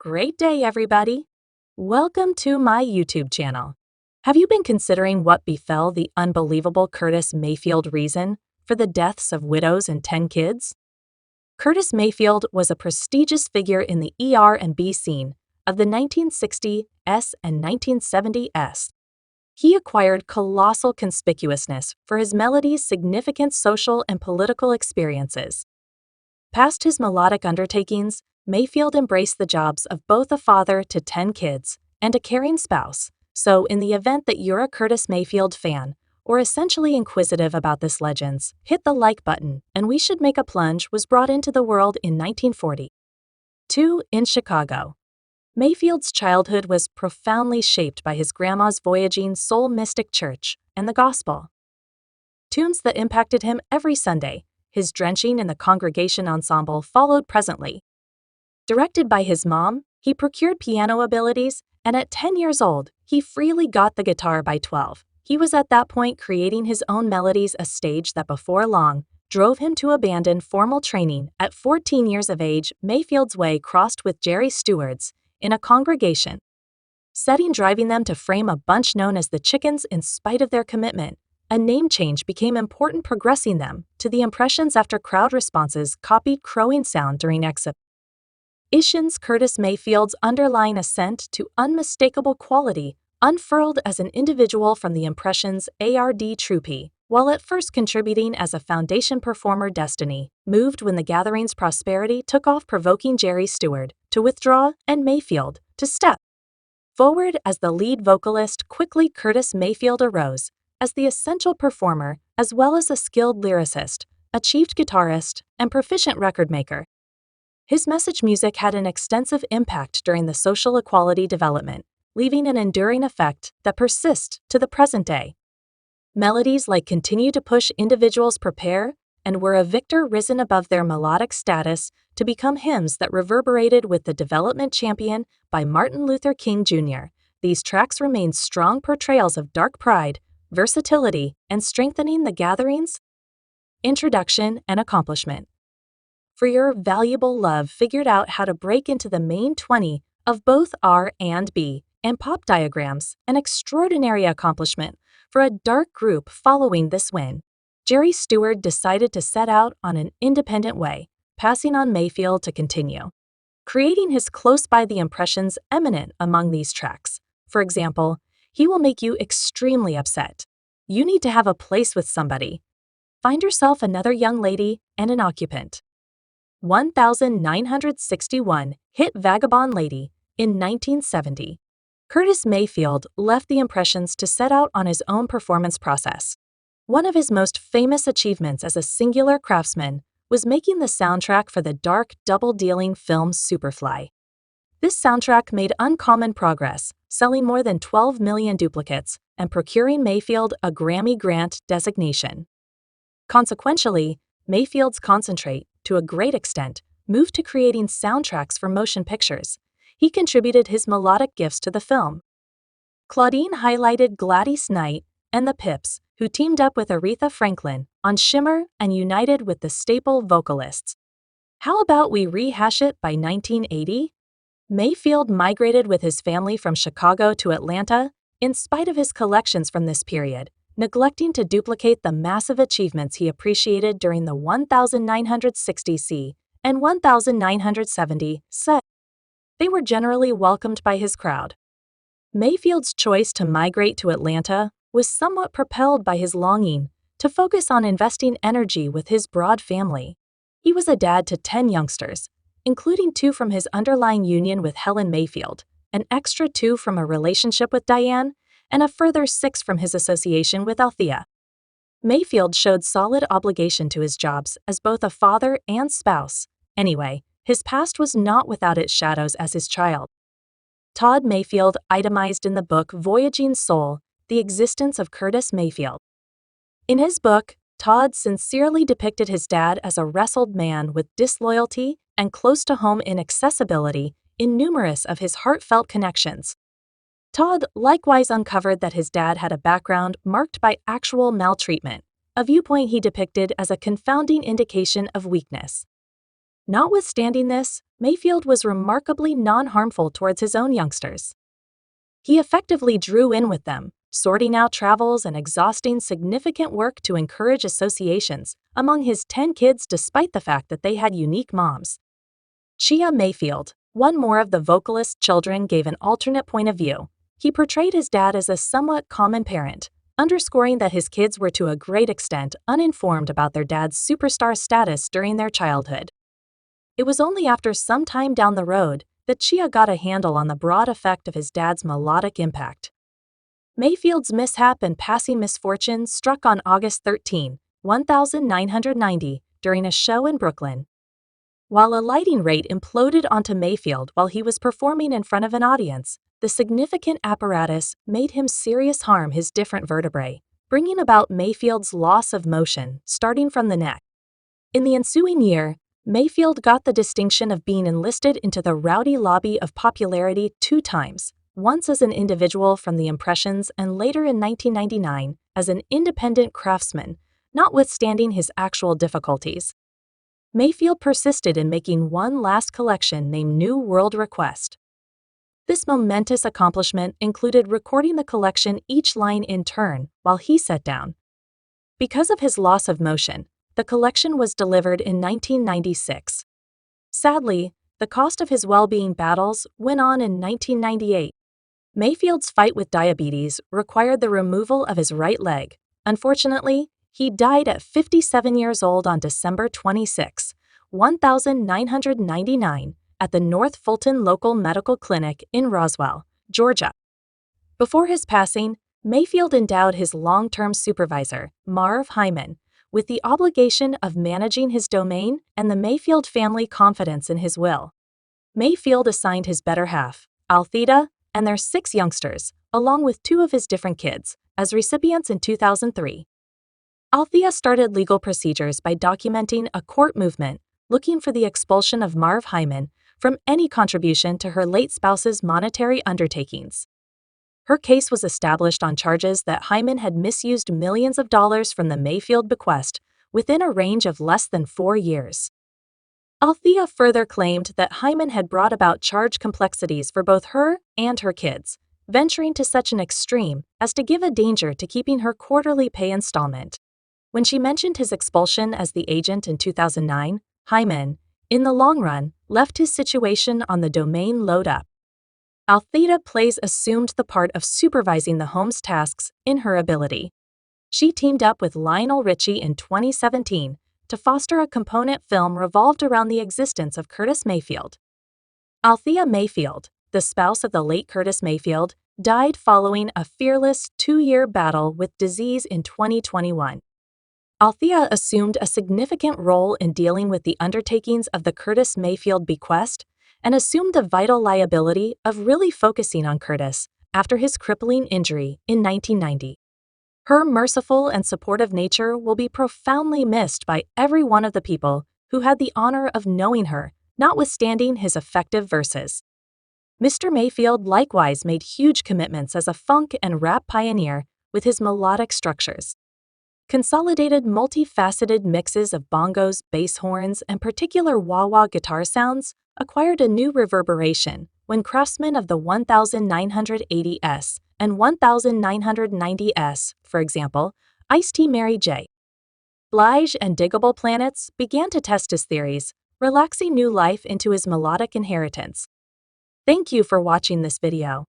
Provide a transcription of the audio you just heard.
Great day, everybody! Welcome to my YouTube channel. Have you been considering what befell the unbelievable Curtis Mayfield reason for the deaths of widows and 10 kids? Curtis Mayfield was a prestigious figure in the R&B scene of the 1960s and 1970s. He acquired colossal conspicuousness for his melody's significant social and political experiences. Past his melodic undertakings, Mayfield embraced the jobs of both a father to 10 kids and a caring spouse. So, in the event that you're a Curtis Mayfield fan, or essentially inquisitive about this legend, hit the like button, and We Should Make a Plunge was brought into the world in 1940. 2. In Chicago. Mayfield's childhood was profoundly shaped by his grandma's voyaging soul mystic church and the gospel. Tunes that impacted him every Sunday, his drenching in the congregation ensemble followed presently. Directed by his mom, he procured piano abilities, and at 10 years old, he freely got the guitar by 12. He was at that point creating his own melodies, a stage that before long drove him to abandon formal training. At 14 years of age, Mayfield's way crossed with Jerry Stewart's in a congregation setting, driving them to frame a bunch known as the Chickens. In spite of their commitment, a name change became important, progressing them to the impressions after crowd responses copied crowing sound during exhibitions. Curtis Mayfield's underlying ascent to unmistakable quality unfurled as an individual from the Impressions ARD troupe, while at first contributing as a foundation performer. Destiny moved when the gathering's prosperity took off, provoking Jerry Stewart to withdraw and Mayfield to step forward as the lead vocalist. Quickly, Curtis Mayfield arose as the essential performer, as well as a skilled lyricist, achieved guitarist, and proficient record maker. His message music had an extensive impact during the social equality development, leaving an enduring effect that persists to the present day. Melodies like continue to push individuals prepare and were a victor, risen above their melodic status to become hymns that reverberated with the development championed by Martin Luther King Jr. These tracks remain strong portrayals of dark pride, versatility, and strengthening the gatherings. Introduction and accomplishment. For Your Valuable Love figured out how to break into the main 20 of both R&B and pop diagrams, an extraordinary accomplishment for a dark group. Following this win, Jerry Stewart decided to set out on an independent way, passing on Mayfield to continue creating his close by the Impressions. Eminent among these tracks, for example, He Will Make You Extremely Upset, You Need to Have a Place with Somebody, Find Yourself Another Young Lady, and An Occupant. 1961 hit Vagabond Lady. In 1970, Curtis Mayfield left the Impressions to set out on his own performance process. One of his most famous achievements as a singular craftsman was making the soundtrack for the dark, double-dealing film Superfly. This soundtrack made uncommon progress, selling more than 12 million duplicates and procuring Mayfield a Grammy Grant designation. Consequentially, Mayfield's concentrate, to a great extent, moved to creating soundtracks for motion pictures. He contributed his melodic gifts to the film. Claudine highlighted Gladys Knight and the Pips, who teamed up with Aretha Franklin on Shimmer and united with the staple vocalists. How about We Rehash It? By 1980? Mayfield migrated with his family from Chicago to Atlanta, in spite of his collections from this period, neglecting to duplicate the massive achievements he appreciated during the 1960s and 1970s set. They were generally welcomed by his crowd. Mayfield's choice to migrate to Atlanta was somewhat propelled by his longing to focus on investing energy with his broad family. He was a dad to 10 youngsters, including 2 from his underlying union with Helen Mayfield, an extra 2 from a relationship with Diane, and a further 6 from his association with Althea. Mayfield showed solid obligation to his jobs as both a father and spouse. Anyway, his past was not without its shadows as his child. Todd Mayfield itemized in the book Voyaging Soul the existence of Curtis Mayfield. In his book, Todd sincerely depicted his dad as a wrestled man with disloyalty and close-to-home inaccessibility in numerous of his heartfelt connections. Todd likewise uncovered that his dad had a background marked by actual maltreatment, a viewpoint he depicted as a confounding indication of weakness. Notwithstanding this, Mayfield was remarkably non-harmful towards his own youngsters. He effectively drew in with them, sorting out travels and exhausting significant work to encourage associations among his 10 kids despite the fact that they had unique moms. Chia Mayfield, one more of the vocalist's children, gave an alternate point of view. He portrayed his dad as a somewhat common parent, underscoring that his kids were to a great extent uninformed about their dad's superstar status during their childhood. It was only after some time down the road that Chia got a handle on the broad effect of his dad's melodic impact. Mayfield's mishap and passing misfortune struck on August 13, 1990, during a show in Brooklyn. While a lighting rate imploded onto Mayfield while he was performing in front of an audience, the significant apparatus made him serious harm his different vertebrae, bringing about Mayfield's loss of motion, starting from the neck. In the ensuing year, Mayfield got the distinction of being enlisted into the rowdy lobby of popularity 2 times, once as an individual from the Impressions and later in 1999 as an independent craftsman, notwithstanding his actual difficulties. Mayfield persisted in making one last collection named New World Request. This momentous accomplishment included recording the collection each line in turn while he sat down. Because of his loss of motion, the collection was delivered in 1996. Sadly, the cost of his well-being battles went on in 1998. Mayfield's fight with diabetes required the removal of his right leg. Unfortunately, he died at 57 years old on December 26, 1999, at the North Fulton Local Medical Clinic in Roswell, Georgia. Before his passing, Mayfield endowed his long-term supervisor, Marv Hyman, with the obligation of managing his domain and the Mayfield family confidence in his will. Mayfield assigned his better half, Althea, and their 6 youngsters, along with 2 of his different kids, as recipients in 2003. Althea started legal procedures by documenting a court movement looking for the expulsion of Marv Hyman from any contribution to her late spouse's monetary undertakings. Her case was established on charges that Hyman had misused millions of dollars from the Mayfield bequest within a range of less than 4 years. Althea further claimed that Hyman had brought about charge complexities for both her and her kids, venturing to such an extreme as to give a danger to keeping her quarterly pay installment. When she mentioned his expulsion as the agent in 2009, Hyman, in the long run, left his situation on the domain load up. Althea assumed the part of supervising the home's tasks in her ability. She teamed up with Lionel Richie in 2017 to foster a component film revolved around the existence of Curtis Mayfield. Althea Mayfield, the spouse of the late Curtis Mayfield, died following a fearless 2-year battle with disease in 2021. Althea assumed a significant role in dealing with the undertakings of the Curtis Mayfield bequest and assumed the vital liability of really focusing on Curtis after his crippling injury in 1990. Her merciful and supportive nature will be profoundly missed by every one of the people who had the honor of knowing her, notwithstanding his effective verses. Mr. Mayfield likewise made huge commitments as a funk and rap pioneer with his melodic structures. Consolidated multifaceted mixes of bongos, bass horns, and particular wah-wah guitar sounds acquired a new reverberation when craftsmen of the 1980S and 1990S, for example, Ice-T Mary J. Blige and Diggable Planets began to test his theories, relaxing new life into his melodic inheritance. Thank you for watching this video.